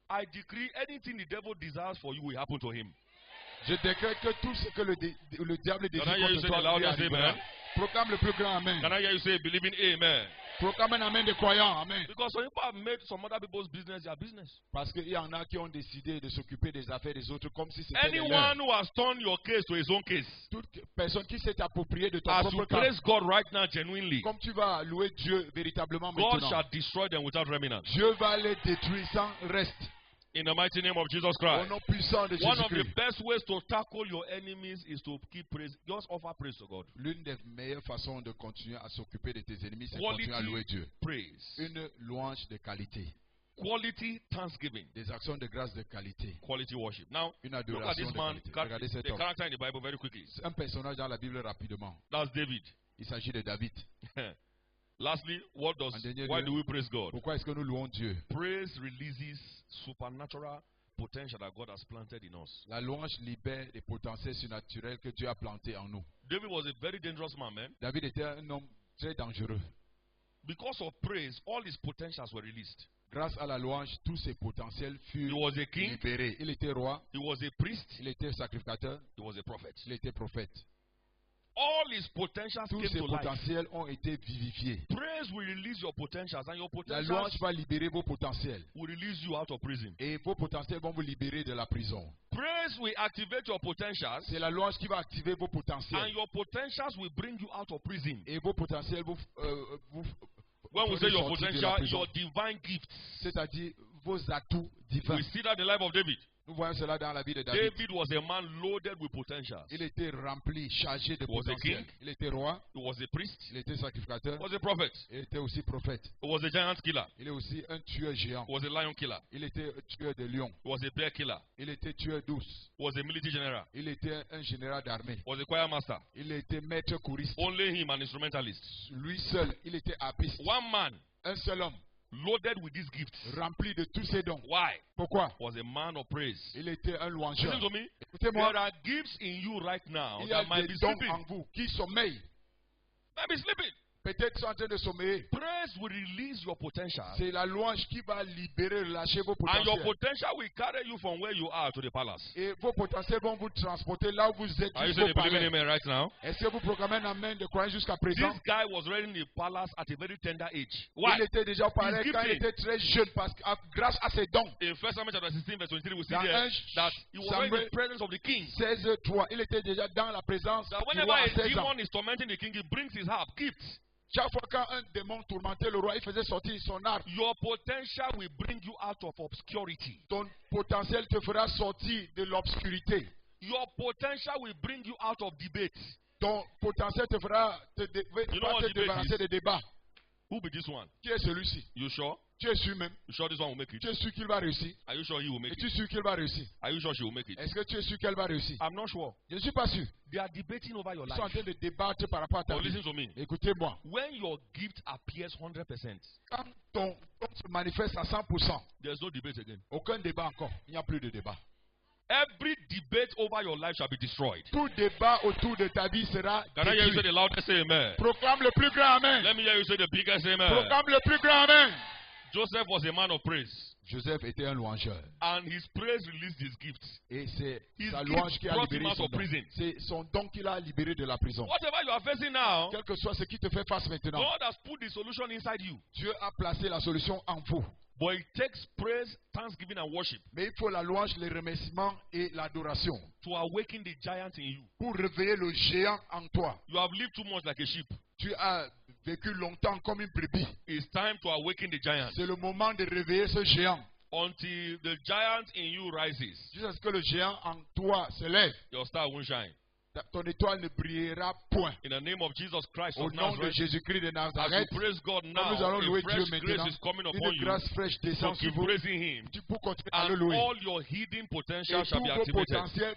I decree anything the devil desires for you will happen to him. Je décrète que tout ce que le diable Can désire I hear you contre say toi the lui loudest arrivera. amen? Proclame le plus grand amen. Can I hear you say believing amen? Proclame un amen des croyants. Amen. Because some people have made some other people's business their business. Parce qu'il y en a qui ont décidé de s'occuper des affaires des autres comme si c'était les leurs. Anyone who has turned your case to his own case, Toute personne qui s'est appropriée de ton as propre you cas, praise God right now genuinely, comme tu vas louer Dieu véritablement God maintenant, shall destroy them without remnant. Dieu va les détruire sans reste. In the mighty name of Jesus Au Christ. nom puissant de One of the Jésus-Christ. best ways to tackle your enemies is to keep praise. Just offer praise to God. L'une des meilleures façons de continuer à s'occuper de tes ennemis, c'est de continuer à louer Quality Dieu. praise. Une louange de qualité. Quality thanksgiving. Des actions de grâce de qualité. Quality worship. Now, Une look at adoration this de man, qualité. Regardez cet the homme. character in the Bible very quickly. C'est un personnage dans la Bible rapidement. That's David. Il s'agit de David. Lastly, En dernier why lieu, do we praise God? pourquoi est-ce que nous louons Dieu? Praise releases supernatural potential that God has planted in us. La louange libère les potentiels surnaturels que Dieu a plantés en nous. David was a very dangerous man. David était un homme très dangereux. Because of praise, all his potentials were released. Grâce à la louange, tous ses potentiels He furent was a king, libérés. Il était roi, he was a priest, il était sacrificateur, he was a prophet. il était prophète. All his potentials Tous came ses to life. potentiels ont été vivifiés. Praise will release your potentials, and your La louange potentials va libérer vos potentiels. will release you out of prison. Et vos potentiels vont vous libérer de la prison. Praise will activate your potentials, C'est la louange qui va activer vos and potentiels. your potentials will bring you out of prison. Et vos potentiels vous When we say your sortir de la potential, prison. your divine gifts. C'est-à-dire vos atouts divins. We see that in the life of David. Nous voyons cela dans la vie de David. David was a man loaded with potentials. Il était rempli, chargé de He was a potentiel. king. Il était roi, He was a priest. il était sacrificateur, He was a prophet. il était aussi prophète. He was a giant killer. Il est aussi un tueur géant. He was a lion killer. Il était un tueur de lions. He was a bear killer. Il était tueur d'ours. He was a military general. Il était un général d'armée. He was a choir master. Il était maître choriste. Only him, an instrumentalist. Lui seul, il était harpiste. One man Un seul homme, loaded with these gifts. rempli de tous ses dons. Why? Pourquoi? Was a man of praise. Il était un louangeur. Listen to me. Écoutez-moi, There are gifts in you right now il y a that might des be dons sleeping. en vous qui sommeillent. Might be sleeping. Peut-être sont en train de sommeiller. Praise will release your potential. C'est la louange qui va libérer, relâcher vos And your potentiels. potential will carry you from where you are to the palace. Et vos potentiels vont vous transporter là où vous êtes Are you jusqu'au saying believing palais. amen right now? Est-ce que vous proclamez un amen de croyance jusqu'à présent? This guy was already in the palace at a very tender age. Why? Il était déjà au palais He's quand il gifted. était très jeune parce que grâce à ses dons. In 1 Samuel chapter 16 verse 23 we see Dans there 1 that he was already in Samuel the presence of the king. 16:3, il était déjà dans la présence That du whenever roi à a 16 ans. demon is tormenting the king, he brings his harp, gifts. Chaque fois qu'un démon tourmentait le roi, il faisait sortir son arme. Your potential will bring you out of obscurity. Ton potentiel te fera sortir de l'obscurité. Your potential will bring you out of debate. Ton potentiel te fera You know what te debate débarrasser is? des débats. Who be this one? Qui est celui-ci? You sure? Tu es sûr même? You sure this one will make it? Tu es sûr qu'il va réussir? Are you sure he will make Es-tu it? sûr qu'il va réussir? Are you sure she will make it? Est-ce que tu es sûr qu'elle va réussir? I'm not sure. Je ne suis pas sûr. They are debating over your Ils sont en life. train de débattre par rapport à ta But vie. listen to me. Écoutez-moi. When your gift appears 100%, Quand ton don se manifeste à 100%, there's no debate again. aucun débat encore. Il n'y a plus de débat. Every debate over your life shall be destroyed. Tout débat autour de ta vie sera Can I hear you say détruit. the loudest amen? Proclame le plus grand amen. Let me hear you say the biggest amen. Proclame le plus grand amen. Joseph was a man of praise, Joseph était un louangeur. and his praise released his gifts. Et c'est His sa gift louange qui a brought him libéré out son of don. prison. C'est son don qui l'a libéré de la prison. Whatever you are facing now, Quel que soit ce qui te fait face maintenant, God has put the solution inside you. Dieu a placé la solution en vous. But it takes praise, thanksgiving, and worship Mais il faut la louange, les remerciements et l'adoration to awaken the giant in you. pour réveiller le géant en toi. You have lived too much like a sheep. Tu as vécu longtemps comme une brebis. It's time to awaken the giant. C'est le moment de réveiller ce géant. Until the giant in you rises, Jusqu'à ce que le géant en toi se lève, your star won't shine. ton étoile ne brillera point. In the name of Jesus Christ Au of nom de Nazareth, Jésus-Christ de as Nazareth, you praise God comme now, nous allons louer a Dieu fresh grace maintenant, is coming upon une you grâce fraîche to descend sur keep vous. praising Him. Pour continuer à le And louer. all your hidden Et potential tous shall be vos activated. potentiels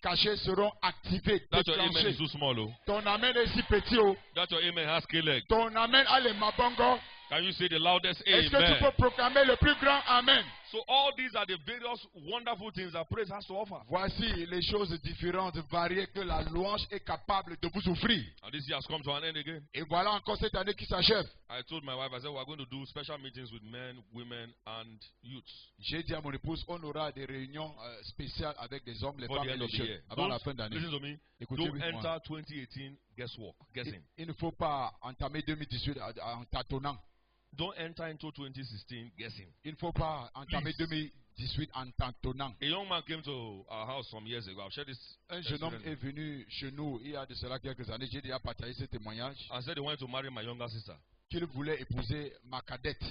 cachés seront activés, That your amen déclenchés. is too small. Oh. Ton amen est si petit. Oh. That your amen has K-leg. Ton amen a les mabongo. Can you say the loudest Est-ce que tu amen? peux proclamer le plus grand amen? So all these are the various wonderful things that praise has to offer. Voici les choses différentes, variées que la louange est capable de vous offrir. And this year has come to an end again. Et voilà encore cette année qui s'achève. I told my wife, I said, we're going to do special meetings with men, women, and youths. J'ai dit à mon épouse, on aura des réunions spéciales avec des hommes, les For the femmes et end les of the jeunes year. avant la fin d'année. Listen to me. Écoutez, Don't enter 2018 guessing. il ne faut pas entamer 2018 en tâtonnant. Don't enter into 2016 guessing. Il ne faut pas entamer 2018 en tâtonnant. A young man came to our house some years ago. I've shared this. Un jeune homme est venu chez nous il y a de cela quelques années. J'ai déjà partagé ce témoignage. I said he wanted to marry my younger sister. Qu'il voulait épouser ma cadette.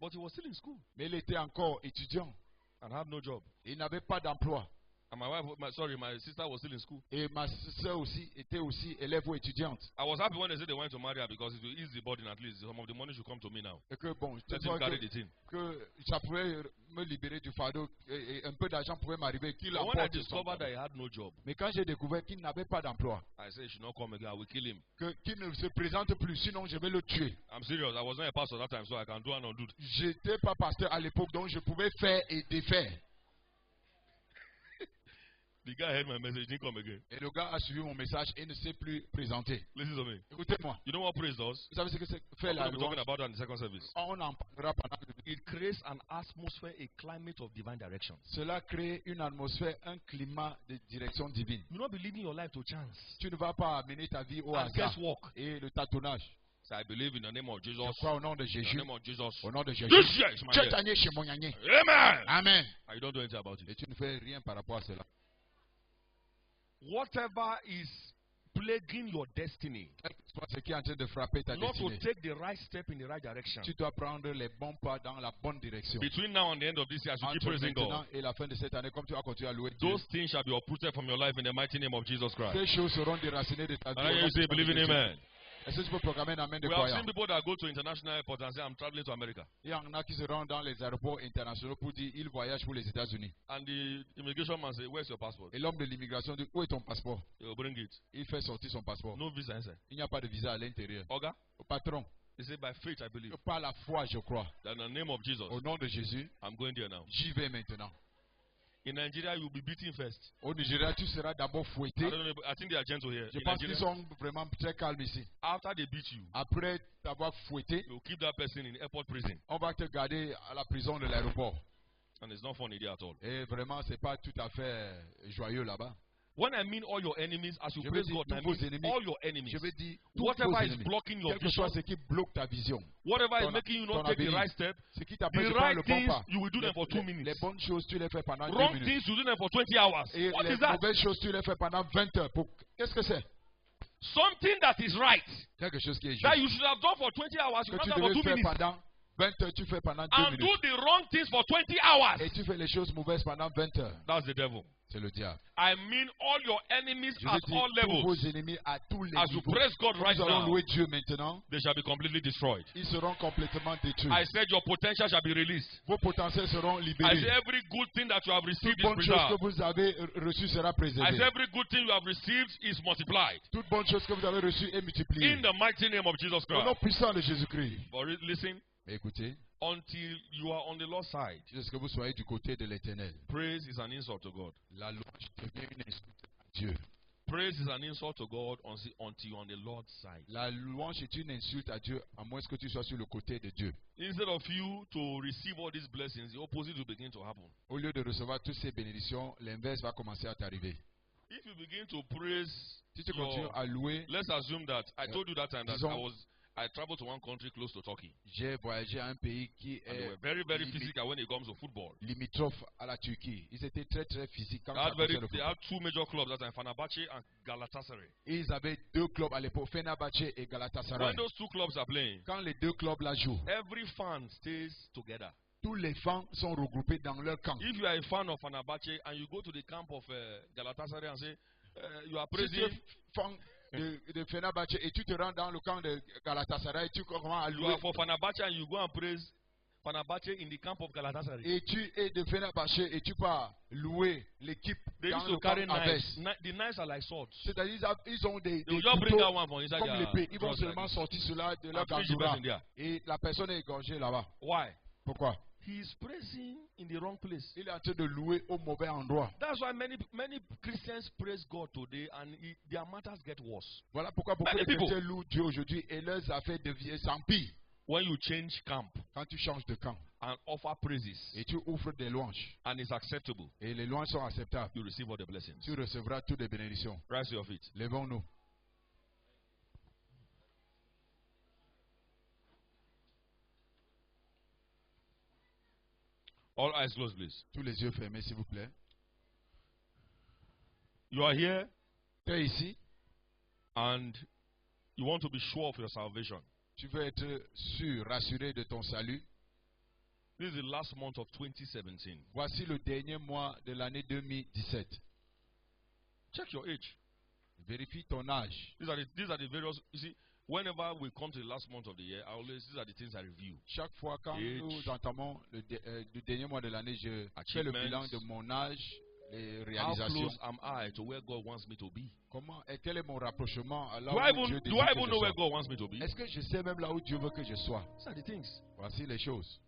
But he was still in school. Mais il était encore étudiant. And had no job. Il n'avait pas d'emploi. And my sister was still in school. Et ma soeur aussi était aussi élève ou étudiante. I was happy when they said they wanted to marry her because it will ease the burden at least. Some of the money should come to me now. Et que bon, Let him carry the thing. que ça pouvait me libérer du fardeau et un peu d'argent pouvait m'arriver. When I discovered that he had no job, mais quand j'ai découvert qu'il n'avait pas d'emploi, I said he should not come again. I will kill him. Qu'il ne se présente plus, sinon je vais le tuer. I'm serious. I was not a pastor that time, so I can do and undo. J'étais pas pasteur à l'époque, donc je pouvais faire et défaire. The guy heard my message, didn't come again. Et le gars a suivi mon message et ne s'est plus présenté. Listen to me. Écoutez-moi. You know what praise does? Vous savez ce que c'est fait la We'll be talking about that in the second service. On en parlera pendant It creates an atmosphere, a climate of divine direction. Cela crée une atmosphère, un climat de direction divine. You will not be living your life to chance. Tu ne vas pas amener ta vie au And hasard guesswork. et le tâtonnage. So I believe in the name of Jesus. Je crois au nom de In the Jésus. name of Jesus. Au nom de Jésus. This year is my Cette year. année chez mon gagné. Amen. Amen. And you don't do anything about Et it. tu ne fais rien par rapport à cela. Whatever is plaguing your destiny, Ce qui est en train de frapper ta not to destinée. take the right step in the right direction. Tu dois prendre les bons pas dans la bonne direction. Between now and the end of this year, as you keep Entre praising maintenant God, et la fin de cette année, comme tu vas continuer à louer Dieu, those things shall be uprooted from your life in the mighty name of Jesus Christ. ces choses seront déracinées de ta vie. And I au hear nom you say, du Seigneur believe in Jésus. amen. Est-ce que tu peux proclamer un amen de We have croyant? seen people that go to international airports and say, I'm traveling to America. Il y en a qui se rendent dans les aéroports internationaux pour dire qu'ils voyagent pour les États-Unis. And the immigration man say, where's your passport? Et l'homme de l'immigration dit, où est ton passeport? He will bring it. Il fait sortir son passeport. No visa inside. Il n'y a pas de visa à l'intérieur. Oga, Au patron, he said, by faith I believe. par la foi, je crois. That in the name of Jesus, Au nom de Jésus, I'm going there now. j'y vais maintenant. In Nigeria, you'll be beaten first. Au Nigeria, tu seras d'abord I fouetté. don't know, I think they are gentle here. Je In pense qu'ils Nigeria, sont vraiment très calmes ici. after they beat you, Après t'avoir fouetté, you'll keep that person in airport prison. on va te garder à la prison de l'aéroport. And it's not funny there at all. Et vraiment, c'est pas tout à fait joyeux là-bas. When I mean all your enemies, as you Je praise veux dire God, I tous vos mean ennemis. all your enemies. Je veux dire, tous vos Whatever is ennemis, blocking your quel que soit vision, ce qui bloque ta vision, whatever is ton- making you ton not take the avenir, right step, ce qui t'empêche the de prendre right le bon things, pas, you will do them for 2 les minutes. bonnes choses, tu les fais pendant 2 Wrong minutes. things, you do them for 20 hours. Et What les is that? mauvaises choses, tu les fais pendant 20 heures. Qu'est-ce que c'est? Something that is right, Quelque chose qui est juste. that you should have done for 20 hours, you Que not tu done for devais 2 faire minutes. pendant 20 heures, tu fais pendant 2 And do minutes. the wrong things for 20 hours. Et tu fais les choses mauvaises pendant 20 heures. That's the devil. C'est le diable. I mean all your enemies Je at veux dire, all tous vos levels. ennemis à tous les As you niveaux. praise God right Nous allons now, louer Dieu maintenant. they shall be completely destroyed. Ils seront complètement détruits. I said your potential shall be released. Vos potentiels seront I libérés. said every good thing that you have Toute received is bonne chose que preserved. vous avez reçue sera I préservée. said every good thing you have received is multiplied. Toute bonne chose que vous avez reçue est multipliée. In the mighty name of Jesus Au nom Christ. puissant de Jésus-Christ. But listen, Mais écoutez, until you are on the Lord's side, jusqu'à ce que vous soyez du côté de l'Éternel, praise is an insult to God. la louange devient une insulte à Dieu. Praise is an insult to God until you're on the Lord's side. La louange est une insulte à Dieu, à moins que tu sois sur le côté de Dieu. Instead of you to receive all these blessings, the opposite will begin to happen. Au lieu de recevoir toutes ces bénédictions, l'inverse va commencer à t'arriver. If you begin to praise, Si tu continues à louer, let's assume that I told you that time that disons- I traveled to one country close to Turkey. j'ai voyagé à un pays qui And they est were very, very physical when it comes to football. limitrophe à la Turquie. Ils étaient très très physiques quand They ça had, concerne le they football. had two major clubs that time, Fenerbahce and Galatasaray. Ils avaient deux clubs à l'époque, Fenerbahce et Galatasaray. When those two clubs are playing, Quand les deux clubs la jouent, every fan stays together. tous les fans sont regroupés dans leur camp. If you are a fan of Fenerbahce and you go to the camp of Galatasaray and say, you are Si tu praising, es fan de Fenerbahce et tu te rends dans le camp de Galatasaray, tu commences à you louer. are for Fenerbahce and you go and praise Fenerbahce in the camp of Galatasaray. Et tu es de Fenerbahce et tu pars louer l'équipe They dans used le to carry camp knives. adverse. The knives are like swords. C'est-à-dire ils ont des They will just bring couteaux that one from inside comme their l'épée. Ils vont drawers like seulement this. sortir cela de leur And finish the gandoura. person there. Et la personne est égorgée là-bas. Why? Pourquoi? He is praising in the wrong place. Il est en train de louer au mauvais endroit. That's why many Christians praise God today and their matters get worse. Voilà pourquoi beaucoup de chrétiens louent Dieu aujourd'hui et leurs affaires deviennent s'empirent. When you change camp, quand tu changes de camp, and offer praises, et tu offres des louanges, and it's acceptable, et les louanges sont acceptables, you receive all the blessings. Tu recevras toutes les bénédictions. Rise to your feet. Levons-nous. All eyes closed, please. Tous les yeux fermés, s'il vous plaît. You are here. Tu es ici. And you want to be sure of your salvation. Tu veux être sûr, rassuré de ton salut. This is the last month of 2017. Voici le dernier mois de l'année 2017. Check your age. Vérifie ton âge. These are the various. You see, whenever we come to the last month of the year, these are the things I review. Chaque fois quand nous entamons le dernier mois de l'année, je fais le bilan de mon âge, les réalisations. How close am I to where God wants me to be? Comment et quel est mon rapprochement à là où Dieu désire que je sois? Do I even know where God wants me to be? Est-ce que je sais même là où Dieu veut que je sois? These are the things. Voici les choses.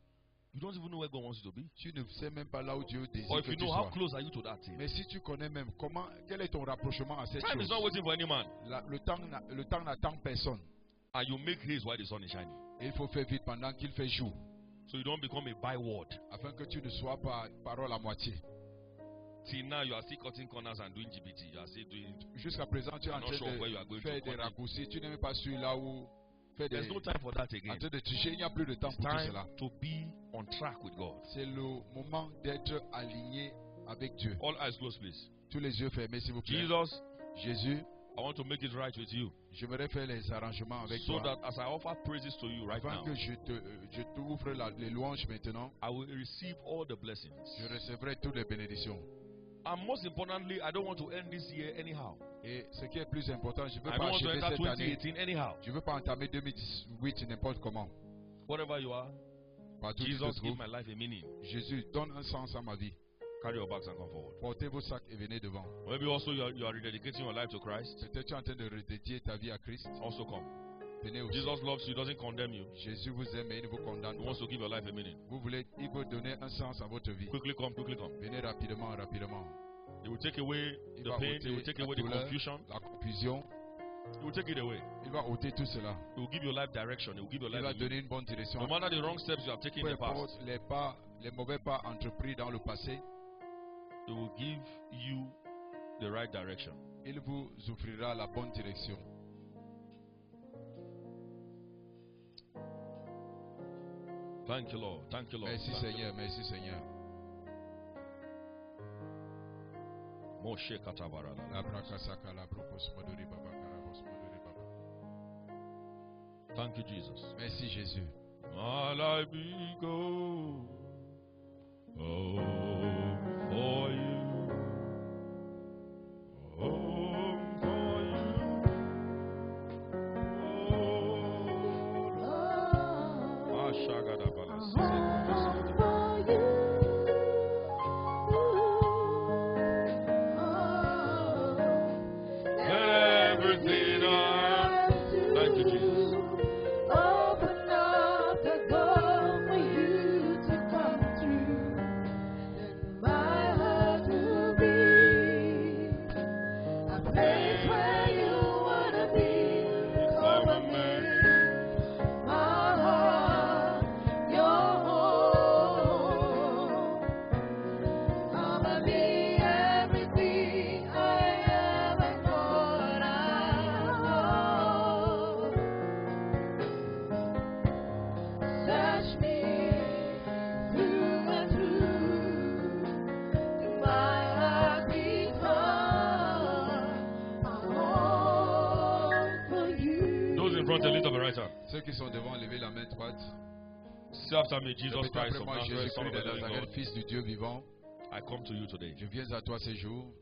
You don't even know where God wants you to be. Tu ne sais même pas là où Dieu désire Or if que you tu know, sois. how close are you to that thing? Mais si tu connais même comment, quel est ton rapprochement à cette Time chose? is not waiting for any man. Le temps n'attend personne. And you make haste while the sun is shining. Et il faut faire vite pendant qu'il fait jour. So you don't become a byword. Afin que tu ne sois pas parole à moitié. Till now you are still cutting corners and doing GBT. You are still doing. Jusqu'à présent tu es en train de faire des raccourcis. Tu n'es même pas sûr là où. There's no time for that again. En train de tricher, il n'y a plus de temps pour tout cela. To be on track with God. C'est le moment d'être aligné avec Dieu. All eyes closed, please. Tous les yeux fermés, s'il vous plaît. Jésus, I want to make it right with you. J'aimerais faire les arrangements avec so toi. That as I offer praises to you right now, que je t'ouvre les louanges maintenant, I will receive all the blessings. Je recevrai toutes les bénédictions. And most importantly, I don't want to end this year anyhow. Et ce qui est plus important, je ne veux I pas don't want to achever enter cette 2018 année. anyhow. Je ne veux pas entamer 2018 n'importe comment. Whatever you are, partout Jesus, give my life a meaning. Jésus, donne un sens à ma vie. Carry your bags and come forward. Portez vos sacs et venez devant. Maybe also you are rededicating your life to Christ. Peut-être tu es en train de redédier ta vie à Christ. Also come. Venez aussi. Jesus loves you, doesn't condemn you. Jésus vous aime et il ne vous condamne pas. He wants to give your life a meaning. Il veut donner un sens à votre vie. Quickly come, quickly come. Venez rapidement, rapidement. He will take away the pain. He will take away the confusion. La confusion. He will take it away. Il va ôter tout cela. He will give you life direction. He will give you life. Il va donner une bonne direction. No matter the wrong steps you have taken in the past. Les mauvais pas entrepris dans le passé. He will give you the right direction. Il vous offrira la bonne direction. Thank you, Lord. Thank you, Lord. Merci, Seigneur. Merci, Seigneur. Moshe katabara. Thank you, Jesus. Merci, Jésus. My life be go for you. For you. Ashagada balas. Ceux qui sont devant, levez la main droite. Say after me, Jesus Christ of Nazareth, Son of the living God. Fils du Dieu vivant. I come to you today. Je viens à toi ce jour.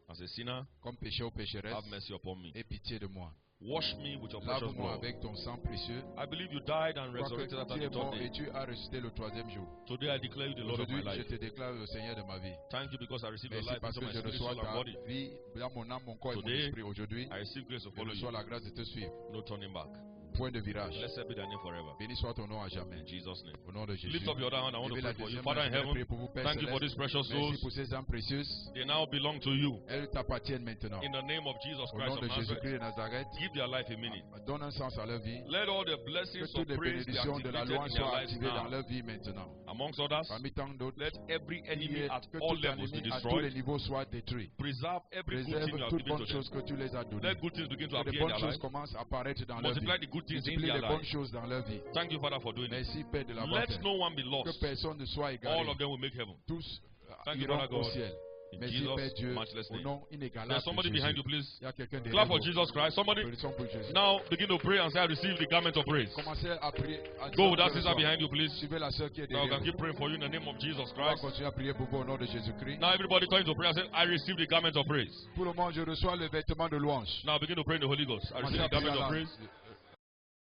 As a sinner, comme pécheur ou pécheresse. Have mercy upon me. Aie pitié de moi. Wash me with your precious Lave-moi blood. avec ton sang précieux. I believe you died and resurrected after the third day. Et tu as ressuscité le troisième jour. Today I declare you the Lord of my life. Je te déclare le Seigneur de ma vie. Thank you because I receive your life into my spirit, soul, and body. Vie dans mon âme, mon corps et mon esprit. Aujourd'hui, I receive grace to follow je reçois la grâce de te suivre. No turning back. point de virage. Blessed be thy name forever. Béni soit ton nom à jamais. In Jesus' name. Au nom de Jésus. Lift up your other hand. I want to Levez pray la for you. deuxième Father in main, je vais heaven, prier pour vous, Père thank you for céleste. these precious Merci souls. pour ces âmes précieuses. They now belong to you. Elles t'appartiennent maintenant. In the name of Jesus Au Christ nom of de Nazareth, Jésus-Christ de Nazareth, give their life a meaning. donne un sens à leur vie. Let all the Que blessings of toutes les praise be bénédictions de la activated loi in their soient lives activées dans now. leur vie maintenant. Amongst others, Parmi tant d'autres, let every enemy at que all tout levels be ennemi à tous les destroyed. niveaux soit détruit. Preserve every good thing you Préserve have toutes given to bonnes them. choses que tu les as données. Let good things begin to Que appear les in bonnes their choses life. commencent à apparaître dans leur vie. Multiply the good things in Multiplie their les bonnes life. choses dans leur vie. Thank you, Father, for doing it. Merci, Père, de l'avoir Let fait. no one be Que lost. personne ne soit All égaré. of them will make heaven. Tous Thank you, iront Father au God. ciel. In Merci, Père Jesus' Dieu, matchless au name. nom inégalable There's de somebody Jésus. behind you, please. Il y a quelqu'un derrière Clap for vous. Jesus Christ. Somebody Applaudissons pour Jésus. now begin to pray and say, I receive the garment of praise. Commencez à prier. Go with that sister behind you, please. Suivez la sœur qui est Now I derrière can vous. keep praying for you in the name of Jesus On va Christ. continuer à prier pour vous au nom de Jésus-Christ. Now everybody turn to prayer and say, I receive the garment of praise. Pour le moment, je reçois le vêtement de louange. Now begin to pray in the Holy Ghost. I receive the garment of praise.